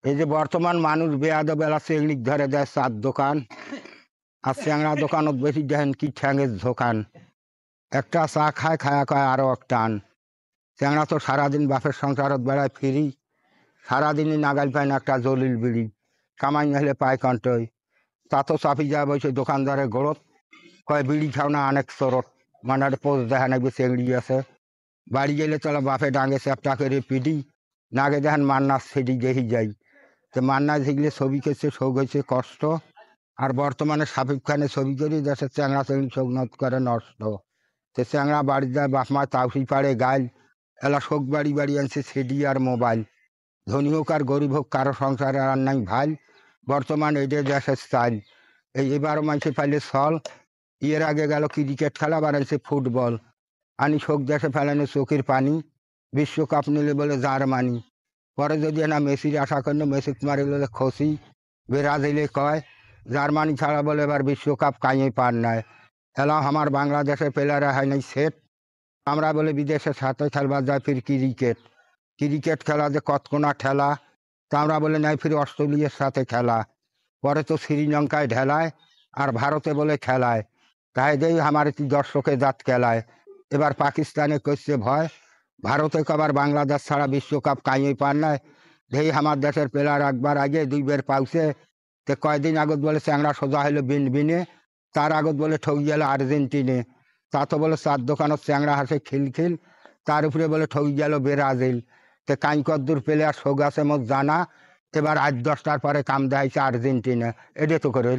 এই যে বর্তমান মানুষ বেয়াদবেলা চেংড়িক ধরে দেয় চার দোকান আর চ্যাংড়া দোকানত বেশি দেখেন কি ঠ্যাঙের ঝোকান। একটা চা খায় খায়া খায় আরো এক টান। চ্যাংড়া তো সারাদিন বাপের সংসারত বেড়ায় ফিরি, সারাদিনই নাগাল পায় না একটা জলিল বিড়ি। কামাই হলে পায় কন্টই, তা তো চাপি যায় বসে দোকানদারের গোড়ত, কয় বিড়ি খাও না অনেক চরত, মানে একটা পোজ দেখা নাকি চেংড়ি আছে। বাড়ি গেলে চলো বাপে ডাঙে চ্যাপটা করে পিডি, নাগে দেখেন মান্নার সেডি দেখি যাই। তো মান্না শিখলে ছবি করছে, শোক হয়েছে কষ্ট। আর বর্তমানে সাকিব খানের ছবি করি দেশের চ্যাংড়া চেংড়ি শোকনত করে নষ্ট। তো চ্যাংড়া বাড়ি যায় বাপ মা তাউসি পাড়ে গাইল, এলা শোক বাড়ি বাড়ি আনছে সিডি আর মোবাইল। ধনী হোক আর গরিব হোক কারো সংসারে আর নাই ভাই, বর্তমান এইটা দেশের স্টাইল। এবারও মানুষে পাইলে সল, এর আগে গেল ক্রিকেট খেলা বানাইছে ফুটবল। আনি শোক দেশে ফেলানো চোখের পানি, বিশ্বকাপ নিলে বলে জার্মানি। পরে যদি না মেসির আশা করেন মেসি মারি বলে খুশি, ব্রাজিলে কয় জার্মানি ছাড়া বলে এবার বিশ্বকাপ কাইয়ে পার নাই। এলা আমার বাংলাদেশের প্লেয়াররা হয় নাই সেট, আমরা বলে বিদেশের সাথে খেলবার যায় ফির ক্রিকেট। ক্রিকেট খেলা যে কতকোনা ঠেলা, তা আমরা বলে নাই ফির অস্ট্রেলিয়ার সাথে খেলা। পরে তো শ্রীলঙ্কায় ঢেলায় আর ভারতে বলে খেলায়, তাই দেই আমার কি দর্শকে জাত খেলায়। এবার পাকিস্তানে করছে ভয়, ভারতে কবার বাংলাদেশ ছাড়া বিশ্বকাপ কাইয়ে পার নাই। দেই আমার দেশের প্লেয়ার একবার আগে দুইবার পাউছে। তো কয়দিন আগত বলে চ্যাংড়া সোজা হলো বিন বিনে, তার আগত বলে ঠক গেল আর্জেন্টিনে। তা তো বলে চার দোকানত চ্যাংড়া হাসে খিলখিল, তার উপরে বলে ঠক গেল ব্রাজিল। তো কাইকদ্দুর প্লেয়ার শোক আছে মোট জানা, এবার 8-10টার পরে কাম দেখাইছে আর্জেন্টিনা। এটা তো করে